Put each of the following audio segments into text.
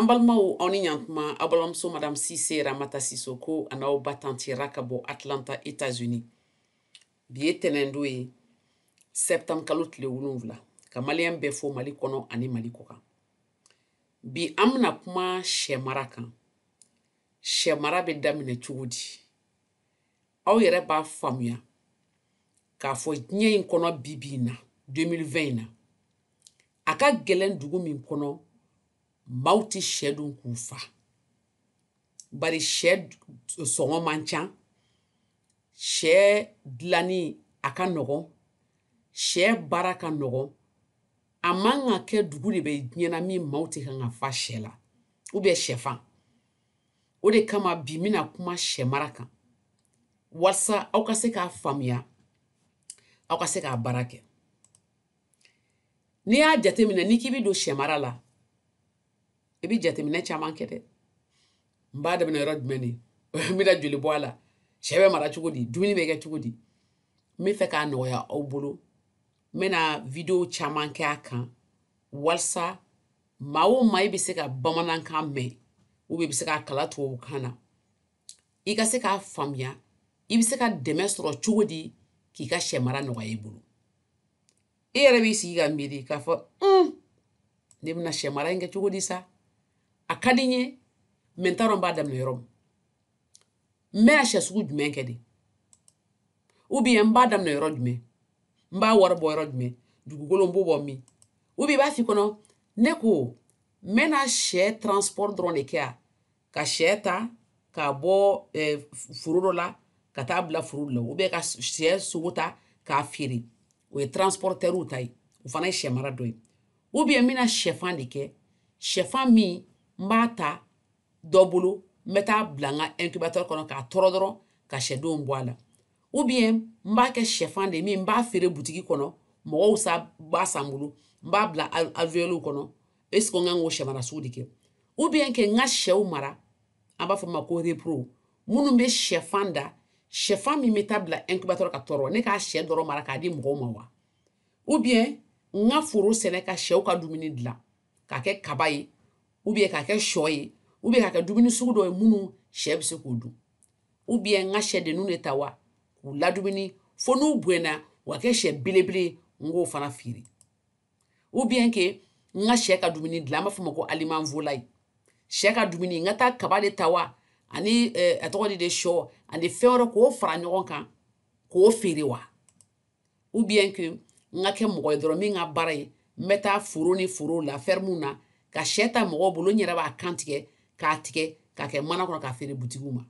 Ambalmao oniantma abalamso Madame Cissé Ramata Sissoko anao batanti rakabo Atlanta, États-Unis. Bietenendue septam kalot le wulunvla. Kamalien befo malikono ani malikoka. Bi amna kuma shemarakan. Shemara be damine chugudi. Aw yere ba famuya. Ka fo nye inkono bibi na 2020 na. Aka gelen dugu min kono mauti shedun kufa. Bari shed songo manchan. She dlani aka nogo. She baraka nogo. Amanga ke dugu de be nyena mi mauti hanga fa shela. Ube shefan. Ode kama bimina kuma shemaraka. Wasa au kase ka famia. Au kase ka barake. Ni a jatemine ni kibi do shemara la. Ebi jatemine chaman kede. Mbada bina rod meni. Mida juli boala. Shebe mara chukudi. Dumini bege chukudi. Mi feka noya au bulu. Mena video chaman ke akan. Walsa mawo mai biseka bamanan kan me. Ube biseka kalatu wakana. Ika seka famia. Ibiseka demestro chukudi kika shemara noya ibulu. Ere bisi iga mbidi kafo. Nimna shemara inge chukudi sa. Akadinye mentaro mbada mnerom. Mena shesugu jume kedi. Ubi mbada mnerom jume. Mba warbo jume. Dugugolo mbobo mi. Ubi bafi kono. Neko. Mena she transport drone kea. Ka sheta. Ka bo fururo la. Ka tabla fururo la. Ube ka she suguta. Ka firi. Uwe transporter utai. Ufana shemara doi. Ubi mina shefan dike. Shefan mi. Mbata. Dobulu. Meta blanga incubator kono ka torodoro. Ka shedo mbwala. Ou bien, mba ke chefan de mi mba fere boutique kono, mo sa ba sambulu, mba bla alveolu kono, esko nga ngo shemara soudike. Ou bien ke nga shew mara, amba foma ko repro, munu be chefan da, chefan mi metabla incubator ka toro, ne ka she doro mara ka di mgo mawa. Ou bien, nga furo sene ka shew ka dumini dla, ka ke kabaye, ou bien ka ke shoye, ou bien ka ke dumini sudo munu sheb se kodu. Ou bien nga she de nune tawa, ou ladumini fonu buena wake she bilebile ngo fana firi. Ou bien ke nga she ka dumini dlama fuma ko aliment volay. She ka dumini nga ta kabale tawa ani atodi de show ani feoro ko fara nyogon kan ko firi wa. Ou bien ke nga ke mo dro mi nga baray meta furu ni furu la fermuna ka sheta mo bolo nyera ba kantike ka tike ka ke mana ko ka firi butiguma.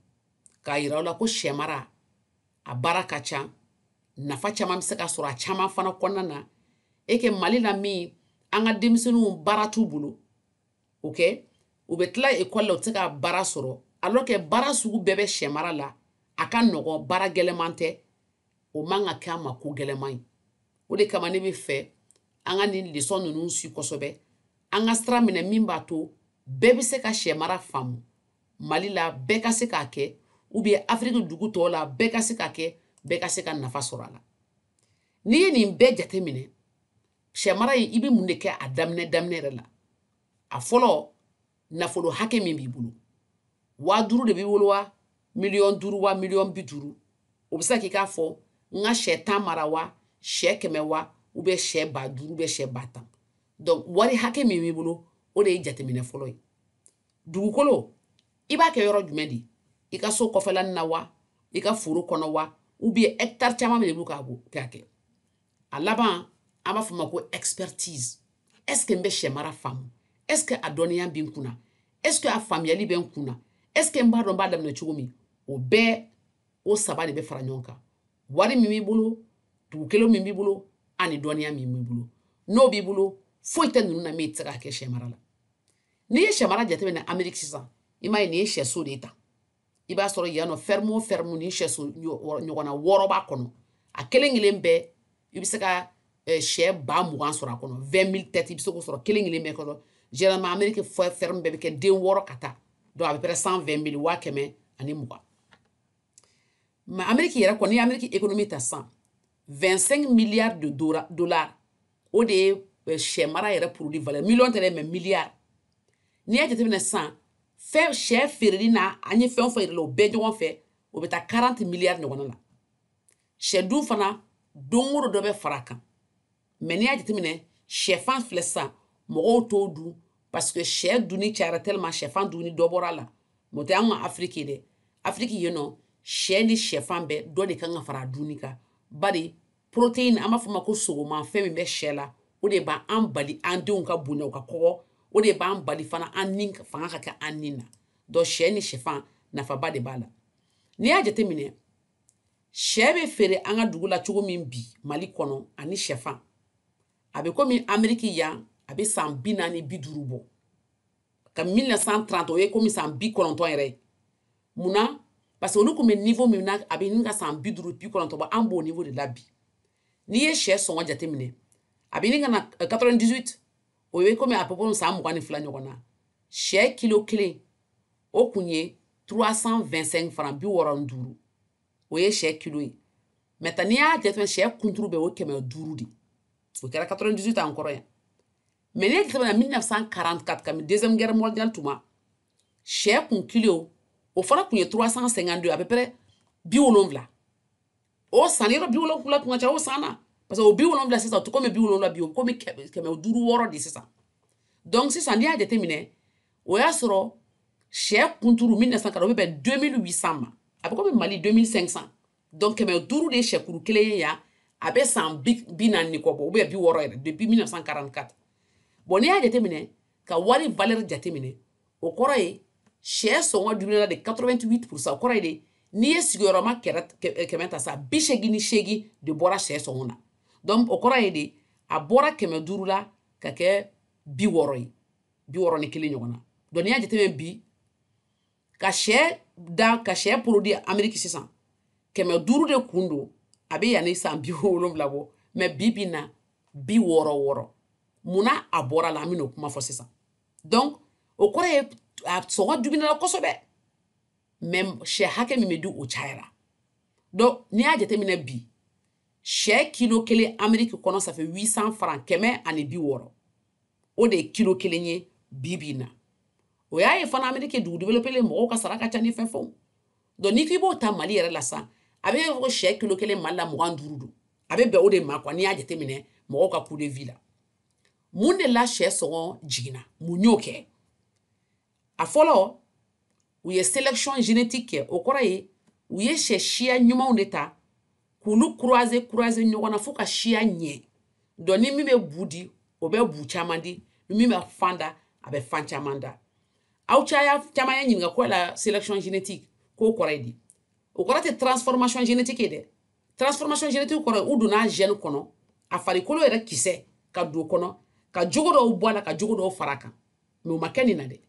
Ka ira la ko shemara a baraka cha nafa chama miseka sura chama fana konana eke malila mi anga demisenu baratu bulu okay ubetla ekola uteka bara soro alors que bara sugu bebe shemara la aka nogo bara gelemante o manga kama ku gelemai o de kama ne be fe anga ni leçon nunu su kosobe anga stra mine mimba to bebe se ka shemara famu malila beka se ka ke ou bien Afrique dugu to la beka se ka ke beka se ka nafa sorala ni ni be jatemine shemara ibi munde ke damne rela a folo na folo hake mi bibulu wa duru de bibulu wa million duru wa million biduru obisa ki ka fo nga shetan marawa shekeme wa ou bien sheba duru be shebatan donc wari hake mi bibulu o de jatemine folo dugu kolo iba ke yoro jumendi ika so kofela na wa ika furu kono wa ou bien hectare chama me buka bu kake alaban ama fuma ko expertise est-ce que mbe shemara fam est-ce que adonia bin kuna est-ce que a familiali ben kuna est-ce que mbado mbada na chugumi o be o sabali be faranyonka wari mimi bulu du kelo mimi bulu ani donia mimi bulu no bi bulu foite nunu na metra ke shemara la ni shemara jate na Amerique sisa ima ni sheso deta iba soro yano fermo ni sheso nyogona woroba kono a kelengile mbe ibiseka she ba mugan soro kono 20,000 tête ibiseko soro kelengile mbe kono généralement Amerique fo ferme bebe ke den woro kata do à peu près 120,000 wa keme ani muga ma Amerique yera ko ni Amerique économie ta 25 milliards de dollars o de she mara yera produit valeur million tele mais milliards Ni y'a jateminɛ san fɛn sɛ feereli na an ye fɛn o fɛn yirala o bɛɛ ɲɔgɔn fɛ o bɛ taa 40 miliyari ɲɔgɔn na sɛ dun fana don o don dɔ bɛ fara a kan mais ni y'a jateminɛ sɛfan filɛ sisan mɔgɔw t'o dun parce que sɛ dunni cayara tellement sɛfan dunni dɔ bɔra a la mɔ tɛ an ka Afiriki dɛ Afiriki yen nɔ sɛ ni sɛfan bɛɛ dɔ de kan ka fara a dunni kan bari protéine an b'a fɔ o ma ko sogoma fɛn min bɛ sɛ la o de b'an bali an denw ka bonya u ka kɔgɔ o de b'an bali fana an ni fanga ka kɛ an ni na donc sɛ ni sɛfan nafaba de b'a la n'i y'a jateminɛ sɛ bɛ feere an ka dugu la cogo min bi Mali kɔnɔ ani sɛfan a bɛ komi Ameriki yan a bɛ san 40-50 bɔ ka 1930 o ye komi san 90 yɛrɛ ye munna parce que olu tun bɛ niveau min na a bɛ nin ka san 50-90 bɔ an b'o niveau de la bi n'i ye sɛ sɔngɔ jateminɛ a bɛ nin ka na 98 o ye komi a peu près san 22 ɲɔgɔn na sɛ kilo kelen o kun ye 325 francs 65 o ye sɛ kilo ye maintenant n'i y'a jateminɛ sɛ kunturu bɛɛ o ye 500 de o kɛra 98 an kɔrɔ yan mais n'i y'a jateminɛ 1944 kabini deuxième guerre mondiale tuma sɛ kun kilo o fana kun ye 352 à peu près 70 o san yɔrɔ 70 kun ka ca o san na parce que o 70 sisan o tɛ komi 70 bi o komi 506 de sisan donc sisan n'i y'a jateminɛ o y'a sɔrɔ sɛ kunturu 1940 o bɛ bɛn 2800 ma a bɛ komi Mali 2500 donc 500 de ye sɛkuru kelen ye yan a bɛ san 40 kɔ bɔ ou bien 60 yɛrɛ depuis 1944 bon n'i y'a jateminɛ ka wari valeur jateminɛ o kɔrɔ ye sɛ sɔngɔ dumuni de 88% o kɔrɔ ye de n'i ye sigiyɔrɔma kɛmɛ ta sa 88 de bɔra sɛ sɔngɔ na donc o kɔrɔ ye de a bɔra 500 la ka kɛ 60 ye 61 ɲɔgɔn na donc n'i y'a jateminɛ bi ka sɛ produit Ameriki sisan 500 de kun don a bɛ yanni san 70 bɔ mais bi bi na 66 munna a bɔra la an bɛn'o kuma fɔ sisan donc o kɔrɔ ye a sɔngɔ dumuni kosɛbɛ mais sɛ hakɛ min bɛ di o cayara donc n'i y'a jateminɛ bi sɛ kilo kelen Ameriki kɔnɔ ça fait 800 francs 160 o de ye kilo kelen ye bi bi na o y'a ye fana Ameriki dugu développé mɔgɔw ka sara ka ca ni fɛn fɛnw donc n'i k'i b'o ta Mali yɛrɛ la sa a bɛ fɔ ko sɛ kilo kelen Mali la 25 don a bɛ bɛn o de ma quoi n'i y'a jateminɛ mɔgɔw ka coût de vie la mun de la sɛ sɔngɔ jiginna mun y'o kɛ a fɔlɔ u ye sélection génétique kɛ o kɔrɔ ye u ye sɛ siya ɲumanw de ta k'olu croiser ɲɔgɔn na fo ka siya ɲɛ donc ni min bɛ bu di o bɛ bu caman di ni min bɛ fan da a bɛ fan caman da aw caya caman ye ɲininka ko la sélection génétique k'o kɔrɔ ye di o kɔrɔ tɛ transformation génétique ye dɛ transformation génétique kɔrɔ ye u donna gène kɔnɔ a farikolo yɛrɛ kisɛ ka don kɔnɔ ka jogo dɔw bɔ a la ka jogo dɔw fara a kan mais o ma kɛ nin na dɛ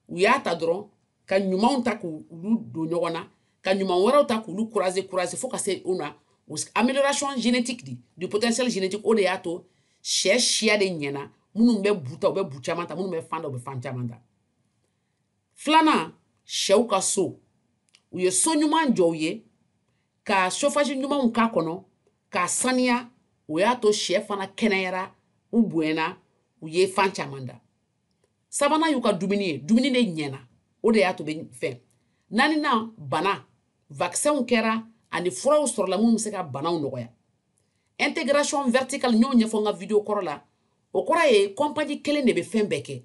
u y'a ta dɔrɔn ka ɲumanw ta k'olu don ɲɔgɔn na ka ɲuman wɛrɛw ta k'olu croiser fo ka se o na amélioration génétique du potentiel génétique o de y'a to sɛ siya de ɲɛna minnu bɛ bu ta u bɛ bu caman ta minnu bɛ fan da u bɛ fan caman ta filanan sɛw ka so u ye so ɲuman jɔ u ye ka chauffage ɲumanw k'a kɔnɔ k'a saniya o y'a to sɛ fana kɛnɛyara u bonyana u ye fan caman da sabanan y'u ka dumuni ye dumuni de ɲɛna o de y'a to bɛ fɛn naaninan bana vaccin kɛra ani furaw sɔrɔla minnu bɛ se ka banaw nɔgɔya intégration verticale n y'o ɲɛfɔ n ka video kɔrɔ la o kɔrɔ ye compagnie kelen de bɛ fɛn bɛɛ kɛ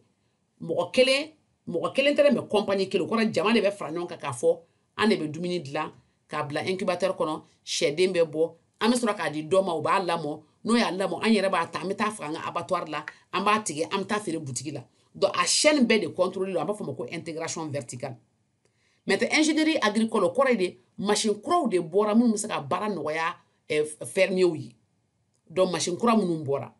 mɔgɔ kelen tɛ dɛ mais compagnie kelen o kɔrɔ jama de bɛ fara ɲɔgɔn kan k'a fɔ an de bɛ dumuni dilan k'a bila incubateur kɔnɔ sɛden bɛ bɔ an bɛ sɔrɔ k'a di dɔ ma o b'a lamɔ n'o y'a lamɔ an yɛrɛ b'a ta an bɛ taa faga an ka abattoir la an b'a tigɛ an bɛ taa feere butigi la donc a chaîne bɛɛ de contrôler don an b'a fɔ o ma ko intégration verticale maintenant ingénierie agricole o kɔrɔ ye de machine kuraw de bɔra minnu bɛ se ka baara nɔgɔya fermiers ye donc machine kura minnu bɔra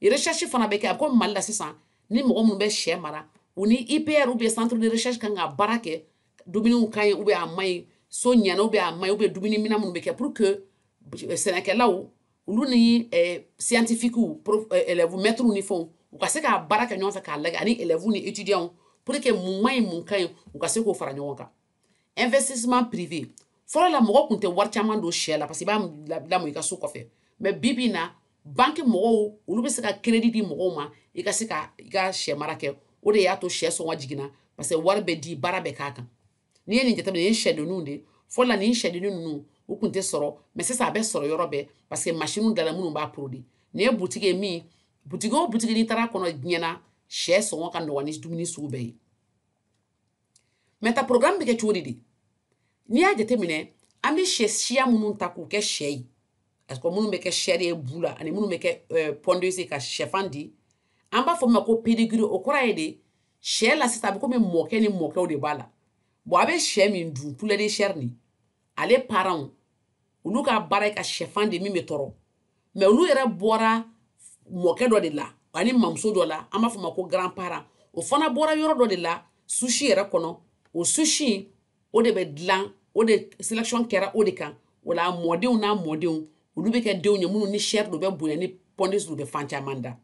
recherche fana bɛ kɛ a bɛ komi Mali la sisan ni mɔgɔ minnu bɛ sɛ mara u ni IPR ou bien centre de recherche kan ka baara kɛ dumuniw ka ɲi ou bien a ma ɲi so ɲɛna ou bien a ma ɲi ou bien dumuni minɛ minnu bɛ kɛ pour que sɛnɛkɛlaw olu ni scientifique élèves maîtres ni fɛnw u ka se ka baara kɛ ɲɔgɔn fɛ k'a lajɛ ani élèves ni étudiants pour que mun ma ɲi mun ka ɲi u ka se k'o fara ɲɔgɔn kan investissement privé fɔlɔ la mɔgɔ tun tɛ wari caman don sɛ la parce que i b'a lamɔ i ka so kɔfɛ mais bi na banque mɔgɔw olu bɛ se ka crédit di mɔgɔw ma i ka se ka i ka sɛ mara kɛ o de y'a to sɛ sɔngɔ jiginna parce que wari bɛ di baara bɛ k'a kan n'i ye nin jateminɛ nin ye sɛdenninw de fɔlɔ la nin sɛdennin ninnu u tun tɛ sɔrɔ mais sisan a bɛ sɔrɔ yɔrɔ bɛɛ parce que machine dala minnu b'a produit nin ye butigi ye min butigi o butigi n'i taara kɔnɔ diɲɛna sɛ sɔngɔ ka nɔgɔn ni dumuni sugu bɛɛ ye mais ta programme bɛ kɛ cogo di n'i y'a jateminɛ an bɛ sɛ siya minnu ta k'u kɛ sɛ ye parce que minnu bɛ kɛ sɛ de ye bu la ani minnu bɛ kɛ pondeuse ka sɛfan di an b'a fɔ min ma ko pédigree o kɔrɔ ye de sɛ la sisan a bɛ komi mɔkɛ ni mɔkɛw de b'a la bon a bɛ sɛ min dun poulet de chair nin ale parents olu ka baara ye ka sɛfan de min bɛ tɔrɔ mais olu yɛrɛ bɔra mɔkɛ dɔ de la ani mamuso dɔ la an b'a fɔ ma ko grand parent o fana bɔra yɔrɔ dɔ de la sushi yɛrɛ kɔnɔ o sushi o de bɛ dilan o de sélection kɛra o de kan o la mɔdenw n'a mɔdenw olu bɛ kɛ denw ye minnu ni chair do bɛ bonya ni pondeuse do bɛ fan caman da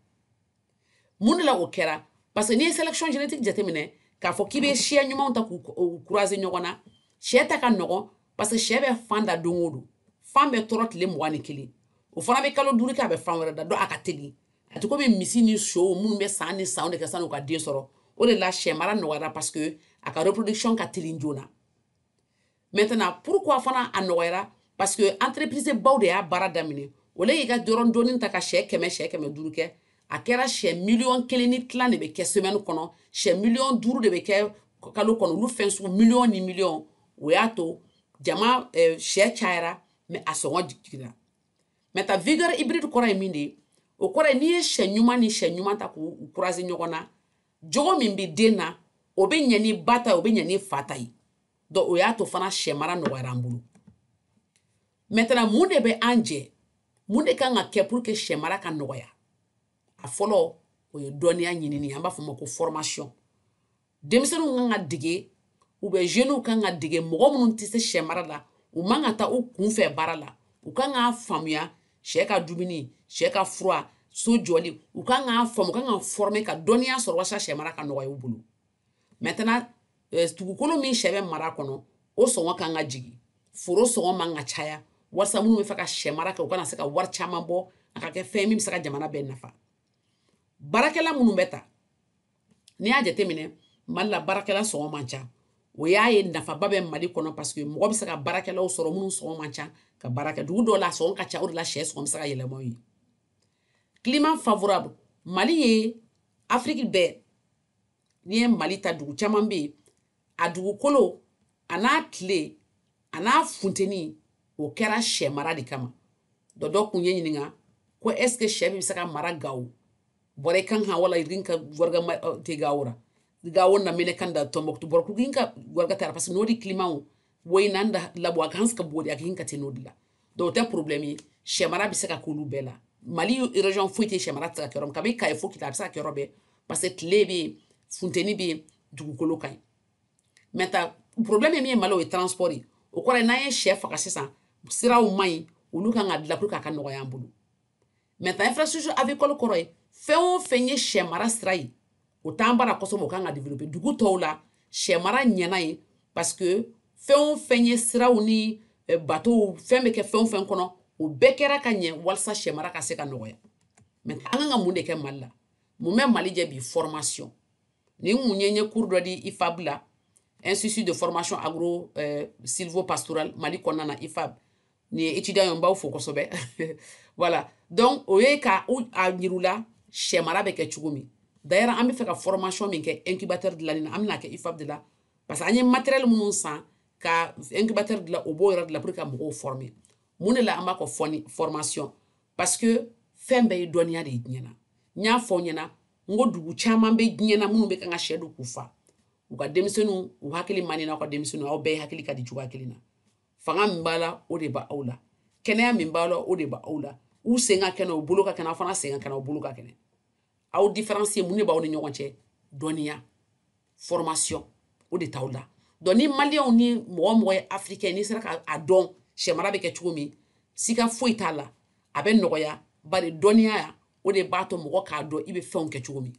mun de la o kɛra parce que n'i ye sélection génétique jateminɛ k'a fɔ k'i bɛ siya ɲumanw ta k'u croiser ɲɔgɔn na sɛ ta ka nɔgɔn parce que sɛ bɛ fan da don o don fan bɛ tɔrɔ tile 21 o fana bɛ kalo 5 kɛ a bɛ fan wɛrɛ da dɔn a ka teli a tɛ komi misi ni so minnu bɛ san ni san de kɛ sani u ka den sɔrɔ o de la sɛ mara nɔgɔyara parce que a ka reproduction ka teli joona maintenant pourquoi fana a nɔgɔyara parce que entreprise baw de y'a baara daminɛ o la y'i ka dɔrɔn dɔɔni ta ka sɛ 100 kɛ a kɛra sɛ 1,000,000 ni tila de bɛ kɛ semaine kɔnɔ sɛ 5,000,000 de bɛ kɛ kalo kɔnɔ olu fɛn sugu 1,000,000 ni 1,000,000 o y'a to jama sɛ cayara mais a sɔngɔ jiginna maintenant vigueur hybride kɔrɔ ye min de ye o kɔrɔ ye n'i ye sɛ ɲuman ni sɛ ɲuman ta k'u croiser ɲɔgɔn na jogo min bɛ den na o bɛ ɲɛ ni ba ta ye o bɛ ɲɛ ni fa ta ye donc o y'a to fana sɛ mara nɔgɔyara an bolo maintenant mun de bɛ an jɛ mun de kan ka kɛ pour que sɛ mara ka nɔgɔya a fɔlɔ o ye dɔnniya ɲinini an b'a fɔ o ma ko formation denmisɛnninw kan ka dege ou bien jeunes kan ka dege mɔgɔ minnu tɛ se sɛ mara la u man ka taa u kunfɛ baara la u kan k'a faamuya sɛ ka dumuni sɛ ka fura so jɔli u kan k'a faamu u kan ka former ka dɔnniya sɔrɔ walasa sɛ mara ka nɔgɔya u bolo maintenant dugukolo min sɛ bɛ mara kɔnɔ o sɔngɔ kan ka jigin foro sɔngɔ man ka caya walasa minnu bɛ fɛ ka sɛ mara kɛ u kana se ka wari caman bɔ a ka kɛ fɛn min bɛ se ka jamana bɛɛ nafa baarakɛla minnu bɛ ta n'i y'a jateminɛ mali la baarakɛla sɔngɔ man ca o y'a ye nafaba bɛ mali kɔnɔ parce que mɔgɔ bɛ se ka baarakɛlaw sɔrɔ minnu sɔngɔ man ca ka baara kɛ dugu dɔw la a sɔngɔ ka ca o de la sɛ sɔngɔ bɛ se ka yɛlɛma o ye climat favorable mali ye afrique bɛɛ n'i ye mali ta dugu caman bɛ yen a dugukolo a n'a tile a n'a funteni o kɛra sɛ mara de kama dɔ kun ye ɲininka ko est ce que sɛ bɛ se ka mara Gawo bɔra kan ha wala irin ka warga te gawura gawo na mene kan da Tombouctou bor ku ginka warga tara parce que nodi climat woy nanda labo ak hans ka bodi ak ginka te nodi la do te problème chemara bi se ka kulu bela mali région foité chemara ta ka rom ka be kay fo ki ta sa ka robe parce que tlebe funteni bi dugukolo kan meta problème mi malo e transport o kore na ye chef ka sisan siraw may olu kan ga dla pour ka no ya mbulu meta infrastructure avicole koroy fɛn o fɛn ye sɛ mara sira ye o t'an bara kosɛbɛ o kan ka développer dugu tɔw la sɛ mara ɲɛna ye parce que fɛn o fɛn ye siraw ni bateau fɛn bɛ kɛ fɛn o fɛn kɔnɔ o bɛɛ kɛra ka ɲɛ walasa sɛ mara ka se ka nɔgɔya mais an kan ka mun de kɛ mali la mun bɛ mali jɛ bi formation ni mun ye cours dɔ di IFAB la institut de formation agro sylvo-pastoral mali kɔnɔna na IFAB ni étudiants b'aw fo kosɛbɛ voilà donc o ye ka a yirula sɛ mara bɛ kɛ cogo min d'ailleurs an bɛ fɛ ka formation min kɛ incubateur dilanni na an bɛna kɛ IFAB de la parce que an ye matériel minnu san ka incubateur dilan o b'o yɔrɔ de la pour que ka mɔgɔw former mun de la an b'a kɔ formation parce que fɛn bɛɛ ye dɔnniya de ye diɲɛ na n y'a fɔ ɲɛna n ko dugu caman bɛ diɲɛ na minnu bɛ kan ka sɛ don k'u fa u ka denmisɛnninw u hakili man di n'aw ka denmisɛnninw aw bɛɛ hakili ka di cogoya kelen na fanga min b'a la o de b'aw la kɛnɛya min b'a la o de b'aw la u sen ka kɛnɛ u bolo ka kɛnɛ aw fana sen ka kɛnɛ u bolo ka kɛnɛ aw différence mun de b'aw ni ɲɔgɔn cɛ dɔnniya formation o de t'aw la donc ni maliyɛnw ni mɔgɔ mɔgɔ ye africain ni sera ka dɔn sɛ mara bɛ kɛ cogo min sika foyi t'a la a bɛ nɔgɔya bari dɔnniya o de b'a to mɔgɔ k'a dɔn i bɛ fɛnw kɛ cogo min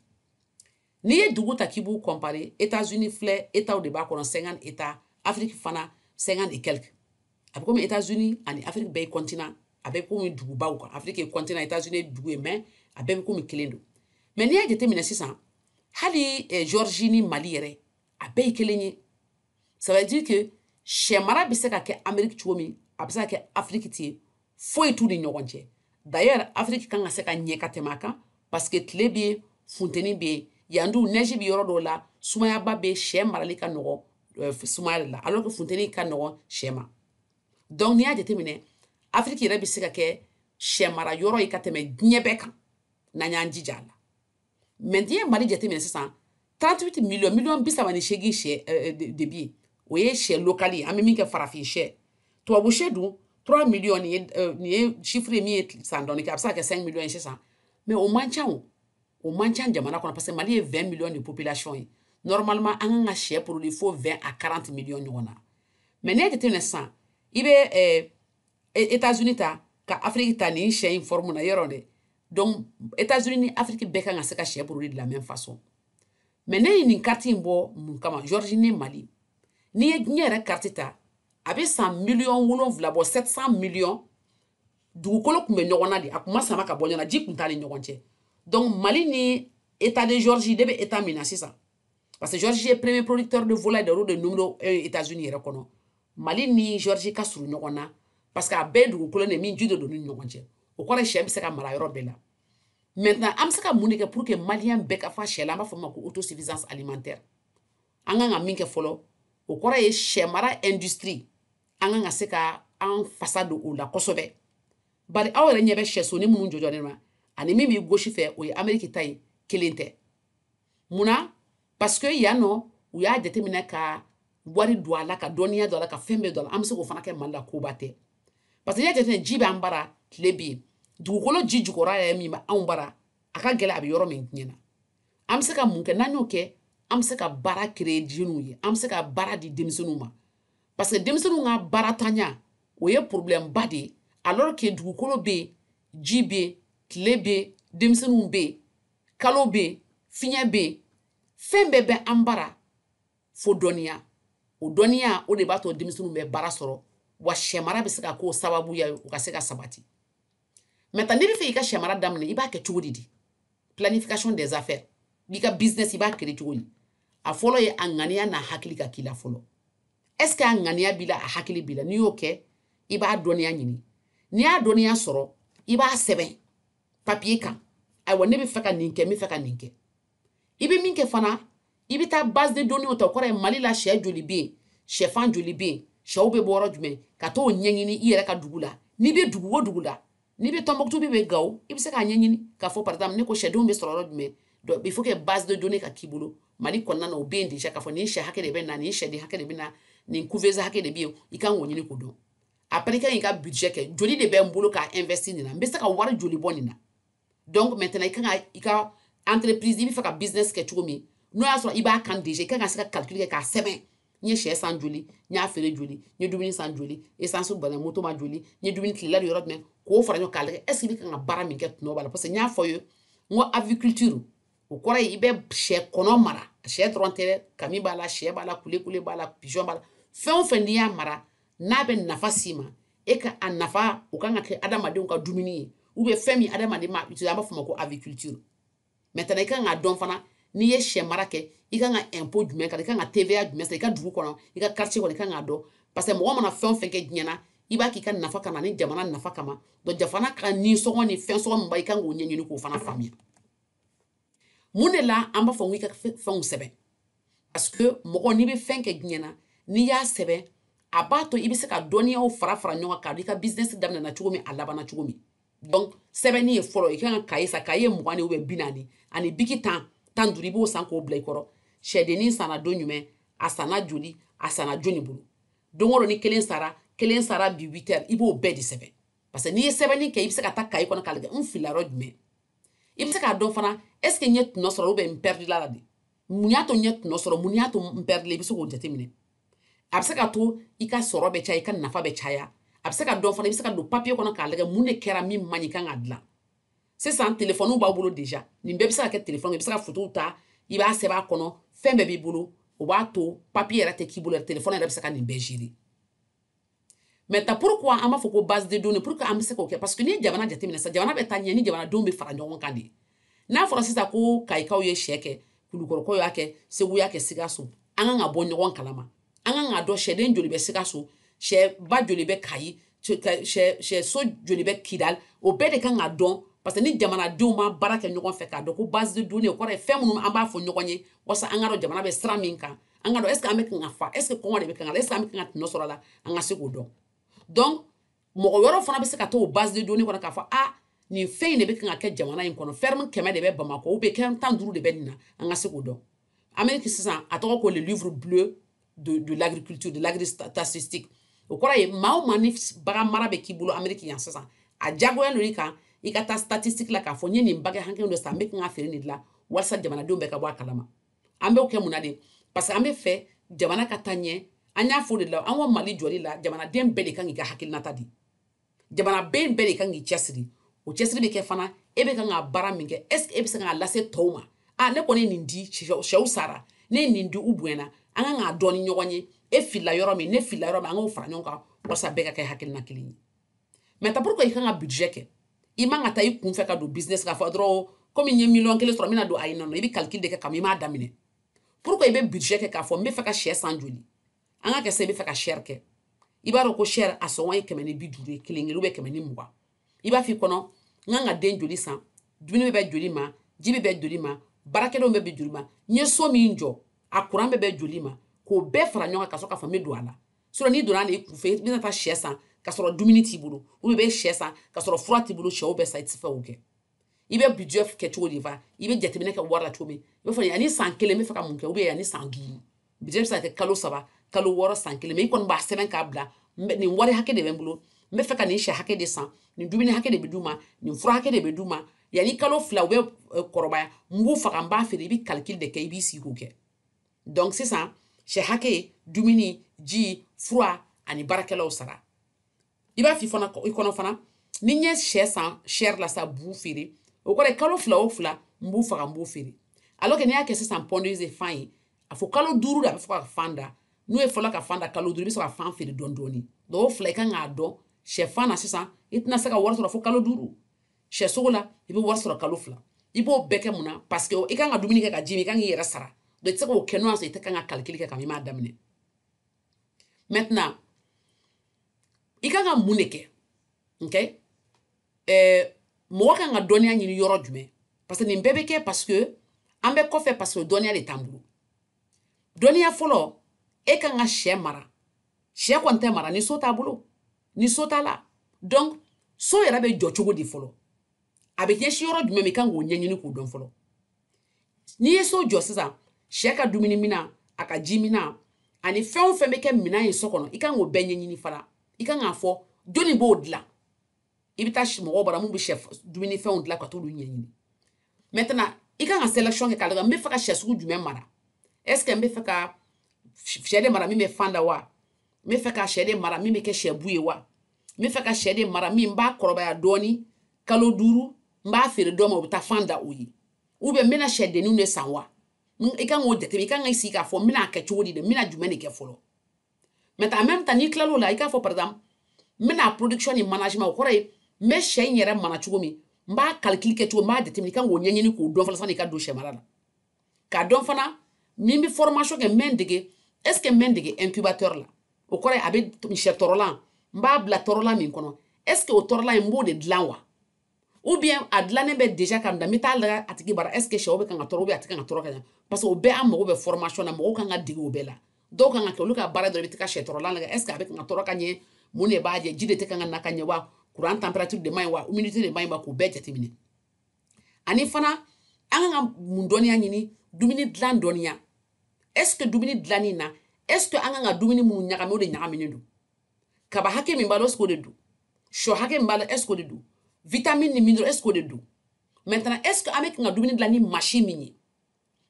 n'i ye dugu ta k'i b'u comparer États-Unis filɛ états de b'a kɔnɔ 50 états Afrique fana 50 et quelques a bɛ komi États-Unis ani Afrique bɛɛ ye continent a bɛ komi dugubaw kan Afrique ye continent États-Unis ye dugu ye mais a bɛɛ bɛ komi kelen don mais n'i y'a jateminɛ sisan hali Georgie ni Mali yɛrɛ a bɛɛ ye kelen ye. Ça veut dire que sɛ mara bɛ se ka kɛ Amérique cogo min a bɛ se ka kɛ Afrique ten foyi t'u ni ɲɔgɔn cɛ. D'ailleurs Afrique kan ka se ka ɲɛ ka tɛmɛ a kan parce que tile bɛ yen funteni bɛ yen yan dun neige bɛ yɔrɔ dɔw la sumayaba bɛ sɛ marali ka nɔgɔ sumaya la alors que funteni ka nɔgɔ sɛ ma. Donc n'i y'a jateminɛ Afrique yɛrɛ bɛ se ka kɛ sɛ mara yɔrɔ ye ka tɛmɛ diɲɛ bɛɛ kan n'an y'an jija a la. Mais n'i ye Mali jateminɛ sisan 38 millions miliyɔn 38 sɛ de bɛ yen o ye sɛ local ye an bɛ min kɛ farafin sɛ tubabu sɛ dun 3 millions nin ye chiffre min ye san dɔɔni kɛ a bɛ se ka kɛ 5 millions ye sisan mais o man ca o man ca jamana kɔnɔ parce que Mali ye 20 millions de population ye normalement an kan ka sɛ produit fo 20 à 40 millions ɲɔgɔn na mais n'i ye jateminɛ sisan i bɛ États-Unis ta ka Afrique ta nin sɛ in forme na yɔrɔ dɛ donc États-Unis ni Afrique bɛɛ kan ka se ka sɛ produit de la même façon mais ne ye nin carte in bɔ mun kama Georgie ni Mali n'i ye diɲɛ yɛrɛ carte ta a bɛ san miliyɔn 7 bɔ 700 millions dugukolo tun bɛ ɲɔgɔn na de a tun ma sama ka bɔ ɲɔgɔn na ji tun t'a ni ɲɔgɔn cɛ donc Mali ni État de Georgie de bɛ État min na sisan parce que Georgie ye premier producteur de volaille de numéro 1 États-Unis yɛrɛ kɔnɔ Mali ni Georgie ka surun ɲɔgɔn na parce que a bɛɛ dugukolo de min ji de don ni ɲɔgɔn cɛ o kɔrɔ ye sɛ bɛ se ka mara yɔrɔ bɛɛ la maintenant an bɛ se ka mun de kɛ pour que Malien bɛɛ ka fa sɛ la an b'a fɔ o ma ko autosuffisance alimentaire an kan ka min kɛ fɔlɔ o kɔrɔ ye sɛ mara industrie an kan ka se ka an fasa don o la kosɛbɛ bari aw yɛrɛ ɲɛ bɛ sɛsoni minnu jɔjɔlen ma ani min b'i gosi fɛ o ye Amérique ta ye kelen tɛ munna parce que yan nɔ u y'a jateminɛ ka wari don a la ka dɔnniya don a la ka fɛn bɛɛ don a la an bɛ se k'o fana kɛ Mali la koba tɛ parce que n'i y'a jateminɛ ji b'an bara tile bɛ yen dugukolo ji jukɔrɔ yɛrɛ min b'anw bara a ka gɛlɛn a bɛ yɔrɔ min tiɲɛna an bɛ se ka mun kɛ n'an y'o kɛ an bɛ se ka baara créer jeunes ye an bɛ se ka baara di denmisɛnninw ma parce que denmisɛnninw ka baara taɲa o ye problème ba de ye alors que dugukolo bɛ yen ji bɛ yen tile bɛ yen denmisɛnninw bɛ yen kalo bɛ yen fiɲɛ bɛ yen fɛn bɛɛ bɛ an bara fo dɔnniya o dɔnniya o de b'a to denmisɛnninw bɛ baara sɔrɔ wa sɛ mara bɛ se ka k'o sababuya ye o ka se ka sabati maintenant n'i bɛ fɛ i ka sɛ mara daminɛ i b'a kɛ cogo di planification des affaires n'i ka business i b'a créer cogo di a fɔlɔ ye a ŋaniya n'a hakili ka k'i la fɔlɔ est ce que a ŋaniya b'i la a hakili b'i la n'i y'o kɛ i b'a dɔnniya ɲini n'i y'a dɔnniya sɔrɔ i b'a sɛbɛn papier kan ayiwa ne bɛ fɛ ka nin kɛ n bɛ fɛ ka nin kɛ i bɛ min kɛ fana i bɛ taa base de données ta o kɔrɔ ye Mali la sɛ joli bɛ yen sɛfan joli bɛ yen sɛw bɛ bɔ yɔrɔ jumɛn ka t'o ɲɛɲini i yɛrɛ ka dugu la n'i bɛ dugu o dugu la n'i bɛ Tɔnbɔkutu bɛ Gawo i bɛ se k'a ɲɛɲini k'a fɔ par exemple ne ko sɛdenw bɛ sɔrɔ yɔrɔ jumɛn donc il faut que base de données ka k'i bolo Mali kɔnɔna na o bɛ yen déjà k'a fɔ nin sɛ hakɛ de bɛ na nin sɛden hakɛ de bɛ na nin couveuse hakɛ de bɛ yen i kan k'o ɲini k'o dɔn après i kan k'i ka budget kɛ joli de bɛ n bolo k'a investir nin na n bɛ se ka wari joli bɔ nin na donc maintenant i kan ka i ka entreprise i bɛ fɛ ka business kɛ cogo min n'o y'a sɔrɔ i b'a kan déjà i kan ka se ka calcul kɛ k'a sɛbɛn n ye sɛ san joli n y'a feere joli n ye dumuni san joli essence banna moto ma joli n ye dumuni tilela de yɔrɔ jumɛn k'o fara ɲɔgɔn k'a lajɛ est ce que i bɛ kan ka baara min kɛ tuma b'a la parce que n y'a fɔ ye n ko aviculture o kɔrɔ ye i bɛ sɛ kɔnɔ mara sɛ dɔrɔn tɛ kami b'a la sɛ b'a la kule b'a la pigeon b'a la fɛn o fɛn n'i y'a mara n'a bɛ nafa s'i ma e ka a nafa o kan ka kɛ adamadenw ka dumuni ye ou bien fɛn min adamaden ma utiliser an b'a fɔ o ma ko aviculture maintenant i kan k'a dɔn fana n'i ye sɛ mara kɛ i kan ka impôt jumɛn k'a la i kan ka TVA jumɛn sara i ka dugu kɔnɔ i ka quartier kɔnɔ i kan k'a dɔn parce que mɔgɔ mana fɛn o fɛn kɛ diɲɛ na i b'a k'i ka nafa kama ni jamana nafa kama donc jamana ka ninsɔngɔ ni fɛn sɔngɔ min b'a i kan k'o ɲɛɲini k'o fana faamuya mun de la an b'a fɔ n ko i ka fɛnw sɛbɛn parce que mɔgɔ n'i bɛ fɛn kɛ diɲɛ na n'i y'a sɛbɛn a b'a to i bɛ se ka dɔnniyaw fara ɲɔgɔn kan i ka business daminɛna cogo min a labanna cogo min donc sɛbɛnni ye fɔlɔ i kan ka kaye san kaye 20 ou 40 ani biki 10 5 i b'o san k'o bila i kɔrɔ sɛdennin sanna don jumɛn a sanna joli a sanna joni bolo don o don ni kelen sara bi 8 heures i b'o bɛɛ de sɛbɛn parce que n'i ye sɛbɛnni kɛ i bɛ se ka taa kaye kɔnɔ k'a lajɛ n filila yɔrɔ jumɛn i bɛ se k'a dɔn fana est ce que n ye tɔnɔ sɔrɔ ou bien n perdila la de mun y'a to n ye tɔnɔ sɔrɔ mun y'a to n perdila i bɛ se k'o jateminɛ a bɛ se ka to i ka sɔrɔ bɛ caya i ka nafa bɛ caya a bɛ se ka dɔn fana i bɛ se ka don papier kɔnɔ k'a lajɛ mun de kɛra min man ɲi i kan k'a dilan sisan téléphone b'aw bolo déjà nin bɛɛ bɛ se ka kɛ téléphone i bɛ se ka photo ta i b'a sɛbɛn a kɔnɔ fɛn bɛɛ b'i bolo o b'a to papier yɛrɛ tɛ k'i bolo téléphone yɛrɛ bɛ se ka nin bɛɛ gérer maintenant pourquoi an b'a fɔ ko base de données pourquoi an bɛ se k'o kɛ parce que n'i ye jamana jateminɛ sisan jamana bɛ taa ɲɛ ni jamanadenw bɛ fara ɲɔgɔn kan de n'a fɔra sisan ko kayikaw ye sɛ kɛ Kulukoro y'a kɛ Segu y'a kɛ Sikaso an kan ka bɔ ɲɔgɔn kalama an kan ka dɔn sɛden joli bɛ Sikaso sɛba joli bɛ Kayi sɛso joli bɛ Kidal o bɛɛ de kan ka dɔn parce que ni jamanadenw ma baara kɛ ɲɔgɔn fɛ k'a dɔn ko base de données o kɔrɔ ye fɛn minnu an b'a fɔ ɲɔgɔn ye walasa an ka dɔn jamana bɛ sira min kan an ka dɔn est ce que an bɛ kan ka fa est ce que kɔngɔ de bɛ kan ka est ce que an bɛ kan ka tɔnɔ sɔrɔ a la an ka se k'o dɔn donc mɔgɔ wɛrɛw fana bɛ se ka t'o base de données kɔnɔ k'a fɔ nin fɛn in de bɛ kan ka kɛ jamana in kɔnɔ ferme 100 de bɛ Bamako ou bien 15 de bɛ nin na an ka se k'o dɔn Amérique sisan a tɔgɔ ko le livre bleu de l'agriculture de l'agri-statistique o kɔrɔ ye maa o maa ni bagan mara bɛ k'i bolo Amérique yan sisan a diyagoya don i kan i ka taa statistique la k'a fɔ n ye nin bagage hakɛ dɔ san n bɛ kan ka feere nin de la walasa jamanadenw bɛɛ ka bɔ a kalama an b'o kɛ mun na de parce que an bɛ fɛ jamana ka taa ɲɛ an y'a fɔ de la an ko Mali jɔli la jamanaden bɛɛ de kan k'i ka hakilinata di jamanaden bɛɛ de kan k'i cɛsiri o cɛsiri bɛ kɛ fana e bɛ kan ka baara min kɛ est ce que e bɛ se k'a lase tɔw ma ne kɔni ye nin di sɛw sara ne ye nin di u bonyana an kan k'a dɔn ni ɲɔgɔn ye e filila yɔrɔ min ne filila yɔrɔ min an k'o fara ɲɔgɔn kan walasa bɛɛ ka kɛ hakilina kelen ye mais pourquoi i kan ka budget kɛ i man ka taa i kun fɛ ka don business k'a fɔ dɔrɔn komi n ye miliyɔn 1 sɔrɔ n bɛna don ayi nɔ i bɛ calcul de kɛ ka i m'a daminɛ pourquoi i bɛ budget kɛ k'a fɔ n bɛ fɛ ka sɛ san joli an ka kɛ sisan i bɛ fɛ ka share kɛ i b'a dɔn ko share a sɔngɔ ye 150 ye kelen kelen ou bien 120 i b'a fɔ i kɔnɔ n kan ka den joli san dumuni bɛ joli ma ji bɛ joli ma baarakɛlaw bɛ joli ma n ye so min jɔ a courant bɛ joli ma k'o bɛɛ fara ɲɔgɔn kan ka sɔrɔ k'a fɔ n bɛ don a la sinon n'i donna ale i kun fɛ i bɛna taa sɛ san ka sɔrɔ dumuni t'i bolo ou bien i bɛ sɛ san ka sɔrɔ fura t'i bolo sɛw bɛɛ sa i tɛ se k'o kɛ i bɛ budget kɛ cogo di fa i bɛ jateminɛ kɛ wari la cogo min i b'a fɔ yanni san 1 n bɛ fɛ ka mun kɛ ou bien yanni san 5 budget bɛ se ka kɛ kalo 3 kalo 6 san 1 mais i kɔni b'a sɛbɛn k'a bila nin wari hakɛ de bɛ n bolo n bɛ fɛ ka nin sɛ hakɛ de san nin dumuni hakɛ de bɛ d'u ma nin fura hakɛ de bɛ d'u ma yanni kalo 2 u bɛ kɔrɔbaya n b'u faga n b'a feere i bɛ calcul de kɛ i b'i sigi k'o kɛ donc sisan sɛ hakɛ dumuni ji fura ani baarakɛlaw sara i b'a fɔ i kɔnɔ fana ni n ye sɛ san share la sa b'u feere o kɔrɔ ye kalo 2 o 2 n b'u faga n b'u feere alors que n'i y'a kɛ sisan pondeuse fan ye a fɔ kalo 5 de a bɛ fɔ ka fan da n'u ye fɔlɔ ka fan da kalo 5 i bɛ sɔrɔ ka fan feere dɔɔni dɔɔni donc o 2 i kan k'a dɔn sɛfan na sisan i tɛna se ka wari sɔrɔ fo kalo 5 sɛsogo la i bɛ wari sɔrɔ kalo 2 i b'o bɛɛ kɛ mun na parce que i kan ka dumuni kɛ ka ji min i kan k'i yɛrɛ sara donc i tɛ se k'o kɛ n'o y'a sɔrɔ i tɛ kan ka calcul kɛ ka i m'a daminɛ maintenant i kan ka mun de kɛ ok mɔgɔ kan ka dɔnniya ɲini yɔrɔ jumɛn parce que nin bɛɛ bɛ kɛ parce que an bɛ kɔfɛ parce que dɔnniya de t'an bolo dɔnniya fɔlɔ e kan ka sɛ mara sɛ kɔni tɛ mara ni so t'a bolo ni so t'a la donc so yɛrɛ bɛ jɔ cogo di fɔlɔ a bɛ ɲɛsin yɔrɔ jumɛn min i kan k'o ɲɛɲini k'o dɔn fɔlɔ n'i ye so jɔ sisan sɛ ka dumuni minan a ka ji minan ani fɛn o fɛn bɛ kɛ minan ye so kɔnɔ i kan k'o bɛɛ ɲɛɲini fana i kan k'a fɔ jɔnni b'o dilan i bɛ taa mɔgɔw bara mun bɛ sɛ dumuni fɛnw dilan ka t'olu ɲɛɲini maintenant i kan ka selection kɛ k'a lajɛ n bɛ fɛ ka sɛ sugu jumɛn mara est ce que n bɛ fɛ ka sɛ de mara min bɛ fan da wa n bɛ fɛ ka sɛ de mara min bɛ kɛ sɛ bu ye wa n bɛ fɛ ka sɛ de mara min b'a kɔrɔbaya dɔɔni kalo 5 n b'a feere dɔ ma o bɛ taa fan da o ye ou bien n bɛna sɛdenninw de san wa i kan k'o jateminɛ i kan k'i sigi k'a fɔ n bɛna kɛ cogo di de n bɛna jumɛn de kɛ fɔlɔ maintenant en même temps n'i tilal'o la i k'a fɔ par exemple n bɛna production ni management o kɔrɔ ye n bɛ sɛ in yɛrɛ mana cogo min n b'a calcul kɛ cogo n b'a jateminɛ i kan k'o ɲɛɲini k'o dɔn fana san'i ka don sɛ mara la k'a dɔn fana min bɛ formation kɛ n bɛ n dege est ce que n bɛ n dege incubateur la o kɔrɔ ye a bɛ sɛ tɔrɔlan n b'a bila tɔrɔlan min kɔnɔ est ce que o tɔrɔlan in n b'o de dilan wa ou bien a dilannen bɛ déjà ka bila n bɛ taa lajɛ a tigi bara est ce que sɛw bɛ kan ka tɔrɔ ou bien a tɛ kan ka tɔrɔ ka ɲɛ parce que o bɛɛ an mago bɛ formation na mɔgɔw kan ka dege o bɛɛ la dɔw kan ka kɛ olu ka baara dɔrɔn i bɛ taa sɛ tɔrɔlan lajɛ est ce que a bɛ kan ka tɔrɔ ka ɲɛ mun de b'a jɛ ji de tɛ kan ka na ka ɲɛ wa courant température de man ɲi wa humidité de man ɲi wa k'o bɛɛ jateminɛ ani fana an kan ka mun dɔnniya ɲini dumuni dilan dɔnniya est ce que dumuni dilanni na est ce que an kan ka dumuni minnu ɲagami o de ɲagaminen don kaba hakɛ min b'a la est ce que o de don sɔ hakɛ min b'a la est ce que o de don vitamine ni mineral est ce que o de don maintenant est ce que an bɛ kan ka dumuni dilan ni machine min ye